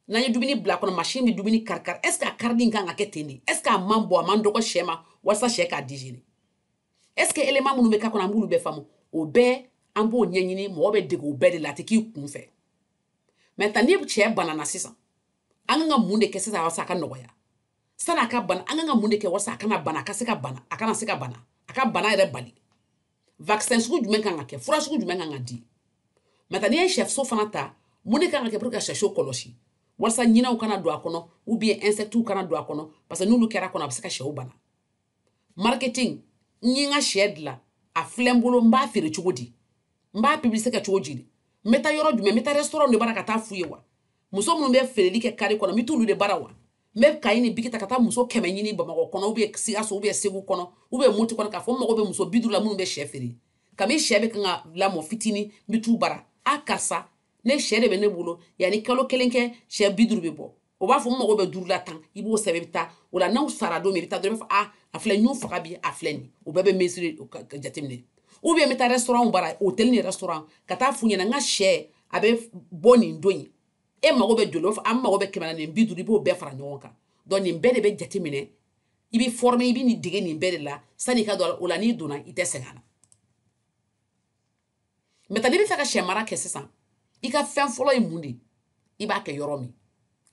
n'an ye dumuni bila kɔnɔ machine bɛ dumuni kari kari est ce que a karili kan ka kɛ ten de est ce que a man bɔ a man dɔgɔ sɛ ma walasa sɛ k'a digérer est ce que élément minnu bɛ k'a kɔnɔ an b'olu bɛɛ faamu o bɛɛ an b'o ɲɛɲini mɔgɔ bɛ dege o bɛɛ de la a tɛ k'i kun fɛ maintenant ni cɛ banana sisan an kan ka mun de kɛ sisan walasa a ka nɔgɔya sani a ka bana an kan ka mun de kɛ walasa a kana bana a ka se ka bana a kana se ka bana a ka bana yɛrɛ bali vaccin sugu jumɛn kan ka kɛ fura sugu jumɛn kan ka di maintenant n'i ye sɛso fana ta mun de kan ka kɛ pour que ka sɛso kɔlɔsi walsa ɲinaw kana don a kɔnɔ ou bien insectes kana don a kɔnɔ parce que n'olu kɛra kɔnɔ a bɛ se ka sɛw bana marketing n ye n ka sɛ dilan a filɛ n bolo n b'a feere cogo di n b'a publicité kɛ cogo di n bɛ taa yɔrɔ jumɛn n bɛ taa restaurant de baara ka taa f'u ye wa muso minnu bɛ feereli kɛ kari kɔnɔ n bɛ t'olu de baara wa n bɛ kayi ni bigi ta ka taa muso 100 ɲini Bamakɔ kɔnɔ ou bien Sikaso ou bien Segu kɔnɔ ou bien Moti kɔnɔ k'a fɔ n mago bɛ muso 50 la minnu bɛ sɛ feere kabi sɛ bɛ kan ka lamɔ fitinin n bɛ t'u bara a karisa ne sɛ de bɛ ne bolo yanni kalo kelen kɛ sɛ 50 bɛ bɔ o b'a fɔ n mago bɛ 5 la tan i b'o sɛbɛn i bɛ taa o la n'aw sara don min i bɛ taa dɔrɔn i b'a fɔ a filɛ n y'u faga bi a filɛ nin o bɛɛ bɛ mesure ka jateminɛ ou bien n bɛ taa restaurant bara hôtel ni restaurant ka taa f'u ɲɛna n ka sɛ a bɛ bɔ nin don in e mago bɛ joli an mago bɛ 150 i b'o bɛɛ fara ɲɔgɔn kan donc nin bɛɛ de bɛ jateminɛ i bɛ former i bɛ nin dege nin bɛɛ de la sani ka don o la n'i donna i tɛ sɛgɛn a la mais n'i bɛ fɛ ka sɛ mara kɛ sisan i ka fɛn fɔlɔ ye mun de i b'a kɛ yɔrɔ min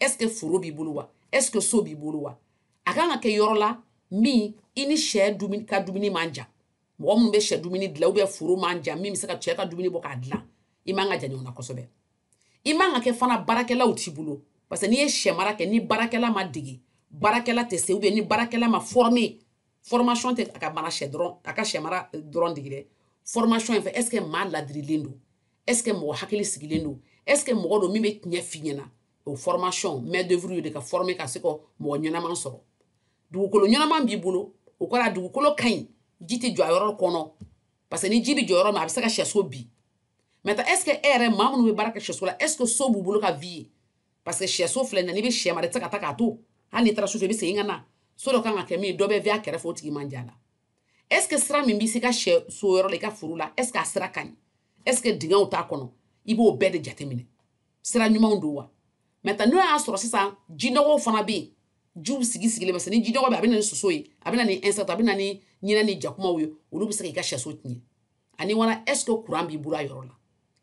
est-ce que foro b'i bolo wa est-ce que so b'i bolo wa a kan ka kɛ yɔrɔ la min i ni sɛ dumuni ka dumuni man jan mɔgɔ minnu bɛ sɛ dumuni dilan ou bien foro man jan min bɛ se ka sɛ ka dumuni bɔ k'a dilan i man ka jan ɲɔgɔn na kosɛbɛ i man ka kɛ fana baarakɛlaw t'i bolo parce que n'i ye sɛ mara kɛ ni baarakɛla ma dege baarakɛla tɛ se ou bien ni baarakɛla ma former formation tɛ a ka mara sɛ dɔrɔn a ka sɛ mara dɔrɔn dege dɛ formation in fɛ est-ce que maa ladirilen don est-ce que mɔgɔ hakili sigilen don est-ce que mɔgɔ don min bɛ tiɲɛ f'i ɲɛna o formation main d'œuvre de ka former ka se ka mɔgɔ ɲɛnaman sɔrɔ dugukolo ɲɛnaman b'i bolo o kɔrɔ a dugukolo ka ɲi ji tɛ jɔ a yɔrɔ kɔnɔ parce que ni ji bɛ jɔ yɔrɔ min a bɛ se ka sɛso bin maintenant est-ce que e yɛrɛ maa minnu bɛ baara kɛ sɛso la est-ce que so b'u bolo ka vie ye parce que sɛso filɛ nin ye n'i bɛ sɛ mara i tɛ se ka taa k'a to hali n'i taara sufɛ i bɛ segin ka na so dɔ kan ka kɛ min ye dɔ bɛ vie a kɛrɛfɛ o tigi man jan la est-ce que sira min bɛ se ka sɛ so yɔrɔ la i ka foro la est-ce que a sira ka ɲi est-ce que dingɛw t'a kɔnɔ i b'o bɛɛ de jateminɛ sira ɲumanw don wa maintenant n'o y'a sɔrɔ sisan jinɔgɔw fana bɛ yen jiw sigi sigilen parce que ni jinɔgɔ bɛ a bɛ na ni soso ye a bɛ na ni insecte a bɛ na ni ɲinɛ ni jakumaw ye olu bɛ se k'i ka sɛso tiɲɛ ani wala est-ce que courant b'i bolo a yɔrɔ la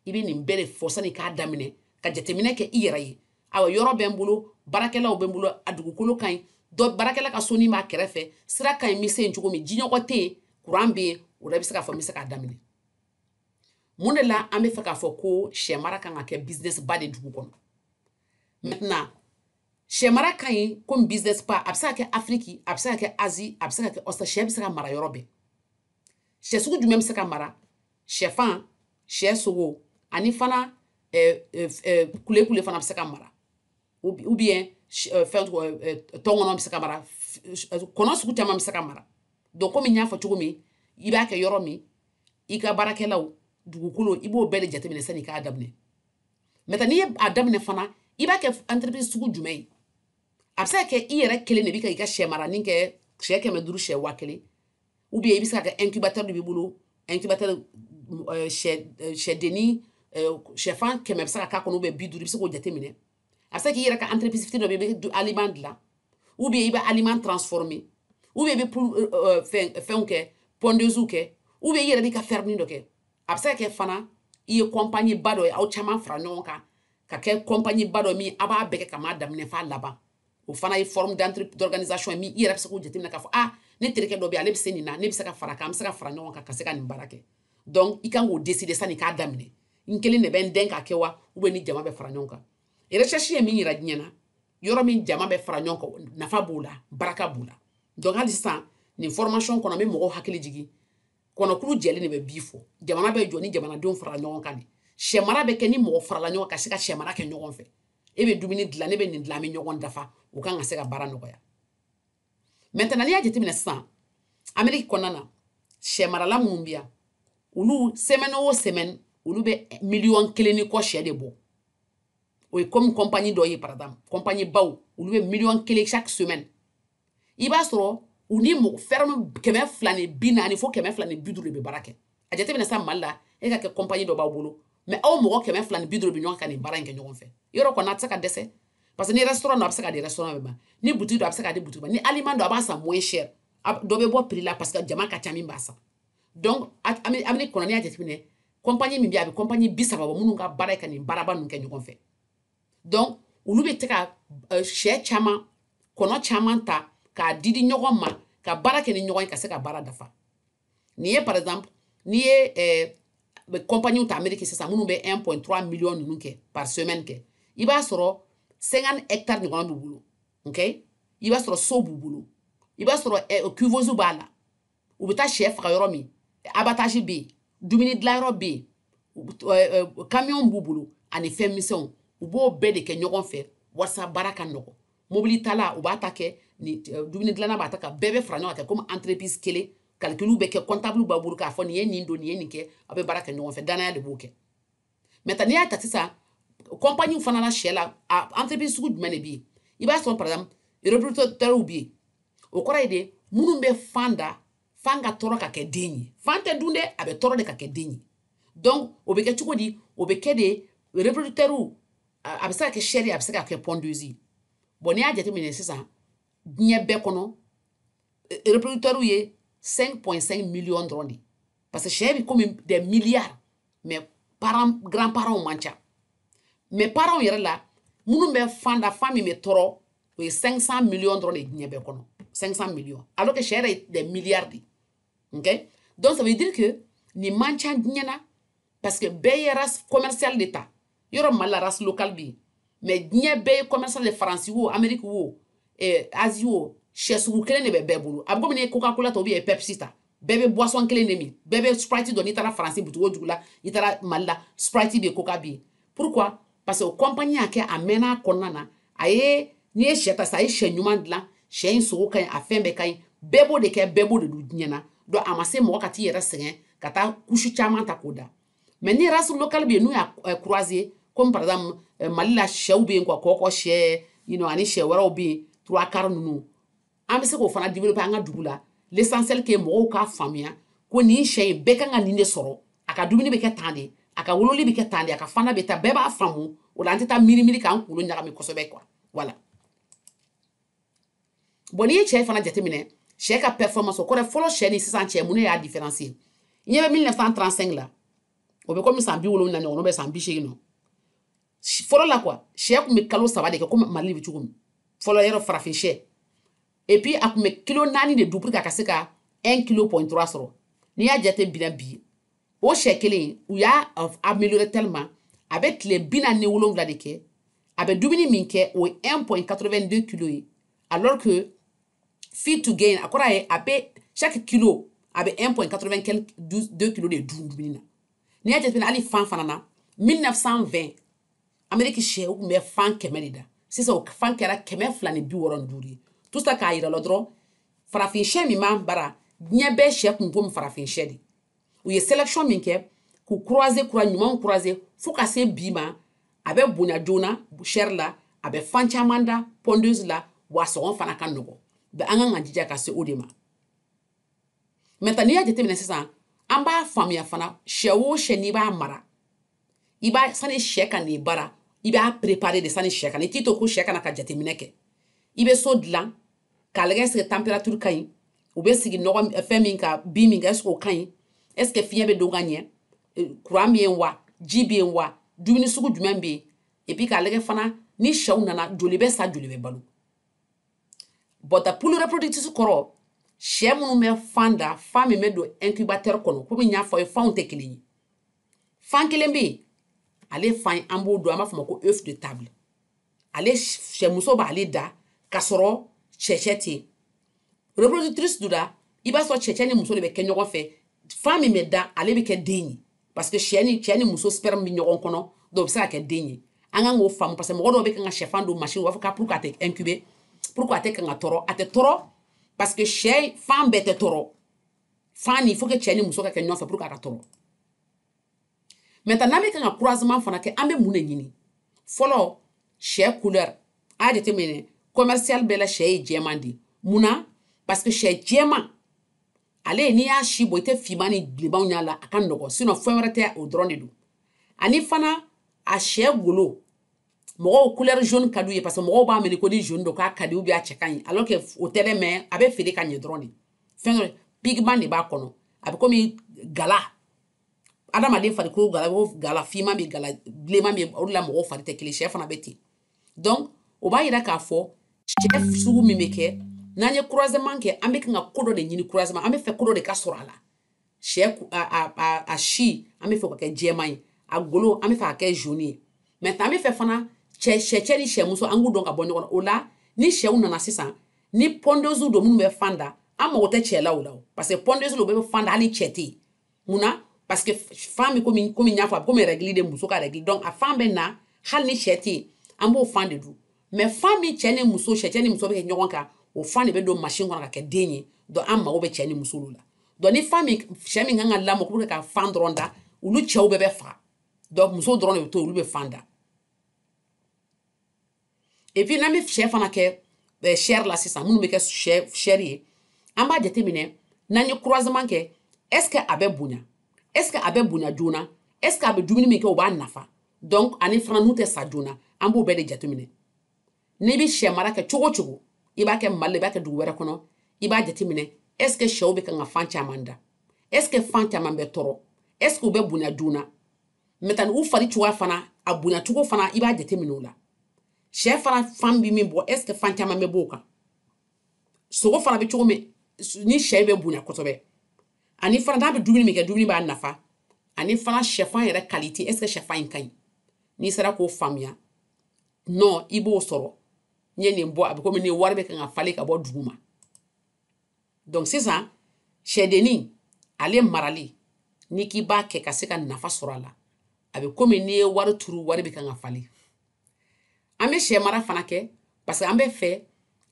i bɛ nin bɛɛ de fɔ sani k'a daminɛ ka jateminɛ kɛ i yɛrɛ ye awa yɔrɔ bɛ n bolo baarakɛlaw bɛ n bolo a dugukolo ka ɲi dɔ baarakɛla ka soni b'a kɛrɛfɛ sira ka ɲi n bɛ se yen cogo min jinɔgɔ tɛ yen courant bɛ yen o la i bɛ se k'a fɔ n bɛ se k'a daminɛ mun de la an bɛ fɛ k'a fɔ ko sɛ mara kan ka kɛ business ba de dugu kɔnɔ maintenant sɛ mara ka ɲi komi business ba a bɛ se ka kɛ Afiriki a bɛ se ka kɛ Asie a bɛ se ka kɛ Australie sɛ bɛ se ka mara yɔrɔ bɛɛ sɛ sugu jumɛn bɛ se ka mara sɛfan sɛ sogo ani fana kule fana bɛ se ka mara ou bien fɛn tɔngɔnɔ bɛ se ka mara kɔnɔ sugu caman bɛ se ka mara donc komi n y'a fɔ cogo min i b'a kɛ yɔrɔ min i ka baarakɛlaw dugukolo i b'o bɛɛ de jateminɛ sani i k'a daminɛ maintenant n'i ye a daminɛ fana i b'a kɛ entreprise sugu jumɛn ye a bɛ se ka kɛ i yɛrɛ kelen de bɛ ka i ka sɛ maranin kɛ sɛ 500 sɛ 1000 ou bien i bɛ se ka kɛ incubateur de b'i bolo incubateur sɛdennin sɛfan 100 bɛ se ka k'a kɔnɔ ou bien 50 i bɛ se k'o jateminɛ a bɛ se k'i yɛrɛ ka entreprise fitinin dɔ bɛ yen i bɛ aliment dilan ou bien i bɛ aliment transformer ou bien i bɛ fɛnw kɛ pondeuse kɛ ou bien i yɛrɛ b'i ka ferme dɔ kɛ a bɛ se ka kɛ fana i ye compagnie ba dɔ ye aw caman fara ɲɔgɔn kan ka kɛ compagnie ba dɔ min a b'a bɛɛ kɛ ka m'a daminɛ f'a laban o fana ye forme d'organisation ye min i yɛrɛ bɛ se k'o jateminɛ k'a fɔ ne terikɛ dɔ bɛ yen ale bɛ se nin na ne bɛ se ka fara kan an bɛ se ka fara ɲɔgɔn kan ka se ka nin baara kɛ donc i kan k'o décider sani k'a daminɛ n kelen de bɛ n den k'a kɛ wa ou bien ni jama bɛ fara ɲɔgɔn kan recherche ye min yira diɲɛ na yɔrɔ min jama bɛ fara ɲɔgɔn kan nafa b'o la baraka b'o la donc hali sisan nin formation kɔnɔ n bɛ mɔgɔw hakili jigin kɔnɔkulu jɛlen de bɛ bi fɔ jamana bɛ jɔ ni jamanadenw farala ɲɔgɔn kan de sɛ mara bɛ kɛ ni mɔgɔ farala ɲɔgɔn ka se ka sɛ mara kɛ ɲɔgɔn fɛ e bɛ dumuni dilan ne bɛ nin dilan an bɛ ɲɔgɔn dafa o kan ka se ka baara nɔgɔya maintenant n'i y'a jateminɛ sisan Amérique kɔnɔna na sɛ marala minnu bɛ yan olu semaine o semaine olu bɛ 1 miliyɔn ni kɔ sɛ de bɔ o ye comme compagnie dɔ ye par exemple compagnie baw olu bɛ 1 miliyɔn chaque semaine i b'a sɔrɔ u ni ferme 240 fo 250 de bɛ baara kɛ a jateminɛ sisan Mali la e ka kɛ compagnie dɔ b'aw bolo mais aw mɔgɔ 250 bɛ ɲɔgɔn ka nin baara in kɛ ɲɔgɔn fɛ yɔrɔ kɔni a tɛ se ka dɛsɛ parce que ni restaurant don a bɛ se ka di restaurant bɛɛ ma ni boutique don a bɛ se ka di boutique ma ni aliment don a b'a san moins cher dɔ bɛ bɔ prix la parce que jama ka ca min b'a san donc Amérique kɔnɔ n'i y'a jateminɛ compagnie min bɛ yen a bɛ compagnie 30 bɔ minnu ka baara ye ka nin baaraba ninnu kɛ ɲɔgɔn fɛ donc olu bɛ tɛ ka sɛ caman kɔnɔ caman ta k'a di ɲɔgɔn ma ka baara kɛ ni ɲɔgɔn ye ka se ka baara dafa n'i ye par exemple n'i ye compagnie ta Amérique sisan minnu bɛ 1,3 million ninnu kɛ par semaine kɛ i b'a sɔrɔ 50 hectares ɲɔgɔn b'u bolo ok i b'a sɔrɔ so b'u bolo i b'a sɔrɔ cuveuse b'a la u bɛ taa sɛ faga yɔrɔ min abattage bɛ yen dumuni dilan yɔrɔ bɛ yen camion b'u bolo ani fɛn misɛnw u b'o bɛɛ de kɛ ɲɔgɔn fɛ walasa baara ka nɔgɔ mobili tala u b'a ta kɛ ni dumuni dilanna b'a ta ka bɛɛ bɛ fara ɲɔgɔn kan comme entreprise kelen calcul bɛ kɛ comptable b'a bolo k'a fɔ nin ye nin don nin ye nin kɛ a bɛ baara kɛ ɲɔgɔn fɛ danaya de b'o kɛ maintenant n'i y'a ta sisan compagnie fana la sɛ la entreprise sugu jumɛn de bɛ yen i b'a sɔrɔ par exemple reproducteur bɛ yen o kɔrɔ ye de minnu bɛ fan da fan ka tɔɔrɔ ka kɛ den ye fan tɛ dun dɛ a bɛ tɔɔrɔ de ka kɛ den ye donc o bɛ kɛ cogo di o bɛ kɛ de reproducteur a bɛ se ka kɛ sɛ ye a bɛ se ka kɛ pondeuse bon n'i y'a jateminɛ sisan diɲɛ bɛɛ kɔnɔ reproducteur ye 5,5 millions dɔrɔn de parce que sɛ bɛ comme des milliards mais grand parents man ca mais parents yɛrɛ la minnu bɛ fan da fan min bɛ tɔɔrɔ o ye 500 millions dɔrɔn de diɲɛ bɛɛ kɔnɔ 500 millions alors que sɛ yɛrɛ ye des milliards de ok donc ça veut dire que nin man ca diɲɛ na parce que bɛɛ ye race commerciale de ta yɔrɔ Mali la race locale bɛ yen mais diɲɛ bɛɛ ye commercial de Faransi wo Amérique wo Asie wo sɛ sugu kelen de bɛ bɛɛ bolo a bɛ komi ni Coca Cola ta ou bien Pepsi ta bɛɛ bɛ boisson kelen de min bɛɛ bɛ Sprite dɔn n'i taara Faransi boutique o dugu la i taara Mali la Sprite bɛ yen Coca bɛ yen pourquoi parce que o compagnie y'a kɛ a mɛnna a kɔnɔna na a ye n'i ye sɛ ta sisan a ye sɛ ɲuman dilan sɛ in sogo ka ɲi a fɛn bɛɛ ka ɲi bɛɛ b'o de kɛ bɛɛ b'o de dun diɲɛ na donc a ma se mɔgɔ ka t'i yɛrɛ sɛgɛn ka taa couche caman ta k'o da mais ni race locale bɛ yen n'u y'a croiser comme par exemple Mali la sɛw bɛ yen quoi kɔkɔ sɛ ani sɛ wɛrɛw bɛ yen trois quarts ninnu an bɛ se k'o fana développer an ka dugu la l'essentiel que mɔgɔw k'a faamuya ko nin sɛ in bɛɛ kan ka nin de sɔrɔ a ka dumuni bɛ kɛ tan de a ka wololi bɛ kɛ tan de a ka fana bɛ taa bɛɛ b'a faamu o la an tɛ taa miiri k'an kunkolo ɲagami kosɛbɛ quoi voilà bon n'i ye cɛ fana jateminɛ sɛ ka performance o kɔrɔ fɔlɔ sɛ ni sisan cɛ mun de y'a différencier i ɲɛ bɛ 1935 la o bɛ komi san 70 ɲɔgɔn o bɛ san 80 nɔ fɔlɔ la quoi sɛ tun bɛ kalo 3 de kɛ komi Mali bɛ cogo min fɔlɔ yɔrɔ farafin sɛ et puis a tun bɛ kilo 4 de dun pour que a ka se ka 1,3 kilo sɔrɔ n'i y'a jate bila bi o sɛ kelen u y'a amélioré tellement a bɛ tile 47 de kɛ a bɛ dumuni min kɛ o ye 1,82 kilo ye alors que feed to gain a kɔrɔ a ye a bɛ chaque kilo a bɛ 1,92 kilo de dun dumuni na n'i y'a jateminɛ hali fan fana na 1920 Amérique sɛ u tun bɛ fan 100 de da sisan o fan kɛra 265 ye tout ça k'a yira la dɔrɔn farafin sɛ min b'an bara diɲɛ bɛɛ sɛ kun komi farafin sɛ de u ye sélection min kɛ k'u croiser kura ɲumanw croiser fo ka se bi ma a bɛ bonya joona chair la a bɛ fan caman da pondeuse la wa sɔngɔ fana ka nɔgɔ an kan ka jija ka se o de ma maintenant n'i y'a jateminɛ sisan an b'a faamuya fana sɛ o sɛ n'i b'a mara i b'a sani sɛ ka n'i bara i b'a préparer de sani sɛ ka i t'i to ko sɛ kana ka jateminɛ kɛ i bɛ so dilan k'a lajɛ est-ce que température ka ɲi u bɛ sigi nɔgɔ fɛn min ka bin min kɛ est-ce que o ka ɲi est-ce que fiɲɛ bɛ don ka ɲɛ courant bɛ yen wa ji bɛ yen wa dumuni sugu jumɛn bɛ yen et puis k'a lajɛ fana ni sɛw nana joli bɛ sa joli bɛ balo bɔta poule reproductrice kɔrɔ sɛ minnu bɛ fan da fan min bɛ don incubateur kɔnɔ komi n y'a fɔ aw ye fanw tɛ kelen ye fan kelen bɛ yen ale fan an b'o dɔn an b'a fɔ o ma ko œuf de table ale sɛmuso b'ale da k'a sɔrɔ cɛcɛ tɛ yen reproductrice dun da i b'a sɔrɔ cɛcɛ ni muso de bɛ kɛ ɲɔgɔn fɛ fan min bɛ da ale bɛ kɛ den ye parce que cɛ ni muso sperme bɛ ɲɔgɔn kɔnɔ donc o bɛ se ka kɛ den ye an kan k'o faamu parce que mɔgɔ dɔw bɛ kan ka sɛfan don machine u b'a fɔ k'a pour que a tɛ incuber pour que a tɛ kan ka tɔrɔ a tɛ tɔrɔ parce que sɛ fan bɛɛ tɛ tɔrɔ fan ni il faut que cɛ ni muso ka kɛ ɲɔgɔn fɛ pour que a ka tɔrɔ maintenant n'an bɛ kan ka croisement fana kɛ an bɛ mun de ɲini fɔlɔ sɛ couleur a y'a jateminɛ commercial bɛɛ la sɛ ye jɛman de mun na parce que sɛ jɛman ale n'i y'a si bɔ i tɛ finman ni bilenmanw y'a la a ka nɔgɔn sinon fɛn wɛrɛ tɛ o dɔrɔn de don ani fana a sɛ golo mɔgɔw couleur jaune ka d'u ye parce que mɔgɔw b'a miiri ko ni jaune don k'a ka di ou bien a cɛ ka ɲi alors que o tɛ dɛ mais a bɛ feere ka ɲɛ dɔrɔn de fɛn dɔ pigment de b'a kɔnɔ a bɛ komi gala adamaden farikolo gala o gala finman bɛ gala bilenman bɛ o de la mɔgɔw fari tɛ kelen sɛ fana bɛ ten donc o b'a yira k'a fɔ sɛ sugu min bɛ kɛ n'an ye croisement kɛ an bɛ kan ka ko dɔ de ɲini croisement an bɛ fɛ ko dɔ de ka sɔrɔ a la sɛ a si an bɛ fɛ ka kɛ jɛman ye a golo an bɛ fɛ ka kɛ jaune ye maintenant an bɛ fɛ fana cɛ ni cɛ muso an k'u dɔn ka bɔ ɲɔgɔn na o la ni cɛw nana sisan ni pondeuse don minnu bɛ fanda an mago tɛ cɛ la o la parce que pondeuse dɔ bɛ fanda hali cɛ tɛ yen munna parce que fan bɛ komi n y'a fɔ a bɛ komi règle de muso ka règle donc a fan bɛ na hali ni cɛ tɛ yen an b'o fan de dun mais fan min cɛ ni muso bɛ kɛ ɲɔgɔn kan o fan de bɛ don machine kɔnɔ ka kɛ den ye donc an mago bɛ cɛ ni muso la donc ni fan min cɛ min kan ka lamɔ pour que ka fan dɔrɔn da olu cɛw bɛɛ bɛ faga donc muso dɔrɔn de bɛ to olu bɛ fan da et puis n'an bɛ cɛ fana kɛ chair la sisan minnu bɛ kɛ chair ye an b'a jateminɛ n'an ye croisement kɛ est ce que a bɛ bonya est ce que a bɛ bonya joona est ce que a bɛ dumuni min kɛ o b'a nafa donc ani fana n'u tɛ sa joona an b'o bɛɛ de jateminɛ n'i bɛ sɛ mara kɛ cogo o cogo i b'a kɛ Mali la i b'a kɛ dugu wɛrɛ kɔnɔ i b'a jateminɛ est ce que sɛw bɛ kan ka fan caman da est ce que fan caman bɛ tɔrɔ est ce que u bɛ bonya joona maintenant u fari cogoya fana a bonya cogo fana i b'a jateminɛ o la sɛ fana fan bɛ min bɔ est ce que fan caman bɛ bɔ o kan sogo fana bɛ cogo min ni sɛ bɛ bonya kosɛbɛ ani fana n'a bɛ dumuni min kɛ dumuni b'a nafa ani fana sɛfan yɛrɛ qualité est ce que sɛfan in ka ɲi n'i sera k'o faamuya non i b'o sɔrɔ n ye nin bɔ a bɛ komi ni wari bɛ kan ka falen ka bɔ dugu ma donc sisan sɛdennin ale marali n'i k'i b'a kɛ ka se ka nafa sɔrɔ a la a bɛ komi n'i ye wari turu wari bɛ kan ka falen an bɛ sɛ mara fana kɛ parce que an bɛ fɛ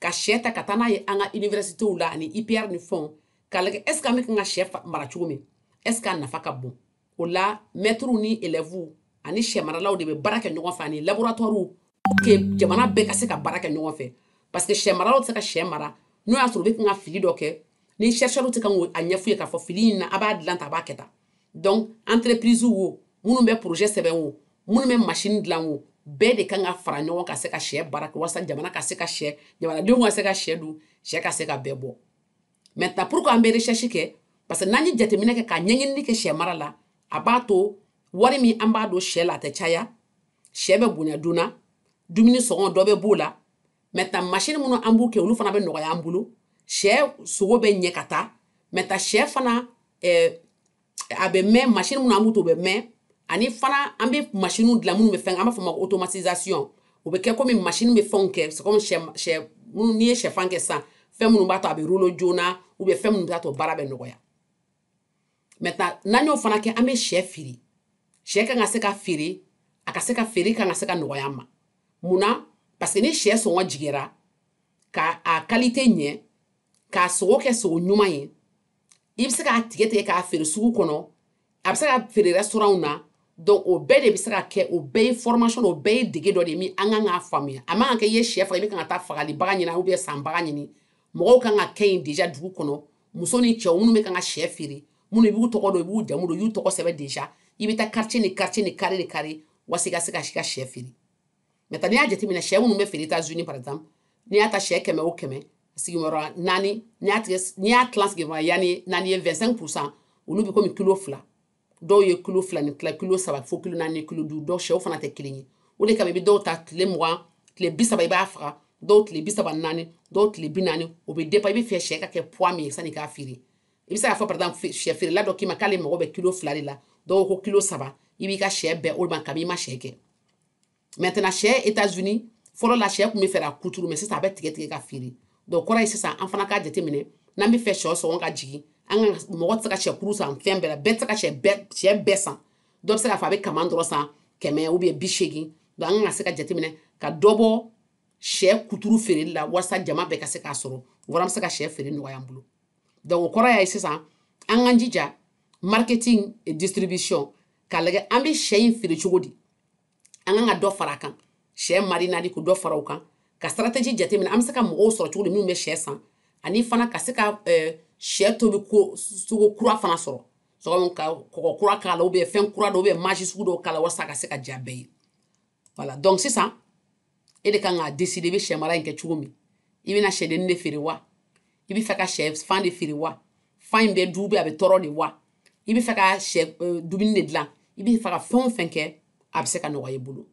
ka sɛ ta ka taa n'a ye an ka universitéw la ani IPR ni fɛnw k'a lajɛ est ce que an bɛ kan ka sɛ mara cogo min est ce que a nafa ka bon o la maîtres ni élèves ani sɛ maralaw de bɛ baara kɛ ɲɔgɔn fɛ ani laboratoires que jamana bɛɛ ka se ka baara kɛ ɲɔgɔn fɛ parce que sɛ maralaw tɛ se ka sɛ mara n'o y'a sɔrɔ u bɛ kan ka fili dɔ kɛ ni chercheurs tɛ kan k'a ɲɛf'u ye k'a fɔ fili in na a b'a dilan tan a b'a kɛ tan donc entreprise wo minnu bɛ projet sɛbɛn wo minnu bɛ machine dilan wo bɛɛ de kan ka fara ɲɔgɔn ka se ka sɛ baara kɛ walasa jamana ka se ka sɛ jamanadenw ka se ka sɛ dun sɛ ka se ka bɛɛ bɔ maintenant pourquoi an bɛ recherche kɛ parce que n'an ye jateminɛ kɛ ka ɲɛɲinini kɛ sɛ mara la a b'a to wari min an b'a don sɛ la a tɛ caya sɛ bɛ bonya joona dumuni sɔngɔ dɔ bɛ b'o la maintenant machine minnu an b'u kɛ olu fana bɛ nɔgɔya an bolo sɛ sogo bɛ ɲɛ ka taa maintenant sɛ fana a bɛ mɛn machine minnu an b'u to o bɛ mɛn ani fana an bɛ machine dilan minnu bɛ fɛn an b'a fɔ o ma ko automatisation o bɛ kɛ komi machine bɛ fɛnw kɛ c'est comme sɛ minnu n'i ye sɛfan kɛ sisan fɛn minnu b'a to a bɛ rouler joona ou bien fɛn minnu b'a to baara bɛ nɔgɔya maintenant n'an y'o fana kɛ an bɛ sɛ feere sɛ kan ka se ka feere a ka se ka feere kan ka se ka nɔgɔya an ma munna parce que ni sɛ sɔngɔ jiginra ka a qualité ɲɛ k'a sogo kɛ sogo ɲuman ye i bɛ se k'a tigɛ k'a feere sugu kɔnɔ a bɛ se ka feere restaurant na donc o bɛɛ de bɛ se ka kɛ o bɛɛ ye formation o bɛɛ ye dege dɔ de ye min an kan k'a faamuya a man kan kɛ i ye sɛ faga i bɛ kan ka taa fagalibaga ɲini ou bien sanbaga ɲini mɔgɔw kan ka kɛ yen déjà dugu kɔnɔ muso ni cɛw minnu bɛ kan ka sɛ feere minnu i b'u tɔgɔ dɔn i b'u jamu dɔn i y'u tɔgɔ sɛbɛn déjà i bɛ taa quartier ni quartier ni carré ni carré walasa i ka se ka sɛ feere maintenant n'i y'a jateminɛ sɛ minnu bɛ feere États-Unis par exemple n'i y'a ta sɛ 100 o 100 sigiyɔrɔ 4 n'i y'a tilan sigiyɔrɔ naani ye 25% olu bɛ komi kilo 2 dɔw ye kilo 2 ni tila kilo 3 fo kilo 4 ni kilo 5 dɔw sɛw fana tɛ kelen ye o de kama i bɛ dɔw ta tile 20 tile 30 i b'a faga dɔw tile 34 dɔw tile 40 o bɛ dépend i bɛ fɛ sɛ ka kɛ poids min ye sanni i k'a feere i bɛ se k'a fɔ par exemple sɛ feerela dɔ k'i ma k'ale mago bɛ kilo 2 de la dɔw ko kilo 3 i b'i ka sɛ bɛɛ o ma kabi i ma sɛ kɛ maintenant sɛ États-Unis fɔlɔ la sɛ tun bɛ fɛ ka kuturu mais sisan a bɛ tigɛ ka feere donc kɔrɔ ye sisan an fana k'a jateminɛ n'an bɛ fɛ sɛ sɔngɔ ka jigin an ka mɔgɔ tɛ se ka sɛkuru san fɛn bɛɛ la bɛɛ tɛ se ka sɛ bɛɛ san dɔ bɛ se k'a fɔ a bɛ kaman dɔrɔn san 100 ou bien 80 donc an ka se ka jateminɛ ka dɔ bɔ sɛ kuturu feereli la walasa jama bɛɛ ka se k'a sɔrɔ wara bɛ se ka sɛ feere nɔgɔya an bolo donc o kɔrɔ ye sisan an k'an jija marketing et distribution k'a lajɛ an bɛ sɛ in feere cogo di an kan ka dɔ fara a kan sɛ marinade ko dɔ fara o kan ka stratégie jateminɛ an bɛ se ka mɔgɔw sɔrɔ cogo di minnu bɛ sɛ san ani fana ka se ka sɛ tobi ko sogo kura fana sɔrɔ sɔgɔma ka kɔgɔ kura k'a la ou bien fɛn kura dɔ ou bien masi sugu dɔw k'a la walasa a ka se ka diya bɛɛ ye voilà donc sisan e de kan k'a décider i bɛ sɛ mara in kɛ cogo min i bɛna sɛdennin de feere wa i bɛ fɛ ka sɛ fan de feere wa fan in bɛ du a bɛ tɔɔrɔ de wa i bɛ fɛ ka sɛ dumuni de dilan i bɛ fɛ ka fɛn o fɛn kɛ a bɛ se ka nɔgɔya i bolo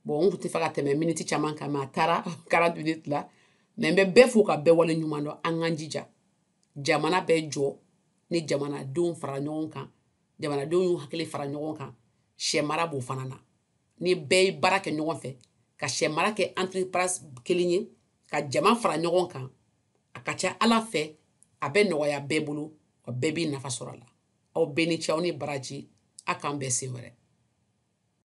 bon n tun tɛ fɛ ka tɛmɛ miniti caman kan mais a taara 40 minutes la mais n bɛ bɛɛ fo ka bɛɛ wale ɲuman dɔn an k'an jija jamana bɛ jɔ ni jamanadenw fara ɲɔgɔn kan jamanadenw y'u hakili fara ɲɔgɔn kan sɛ mara b'o fana na ni bɛɛ ye baara kɛ ɲɔgɔn fɛ ka sɛ mara kɛ entreprise kelen ye ka jama fara ɲɔgɔn kan a ka ca Ala fɛ a bɛ nɔgɔya bɛɛ bolo wa bɛɛ b'i nafa sɔrɔ a la aw bɛɛ ni ce aw ni baraji a k'an bɛɛ sen wɛrɛ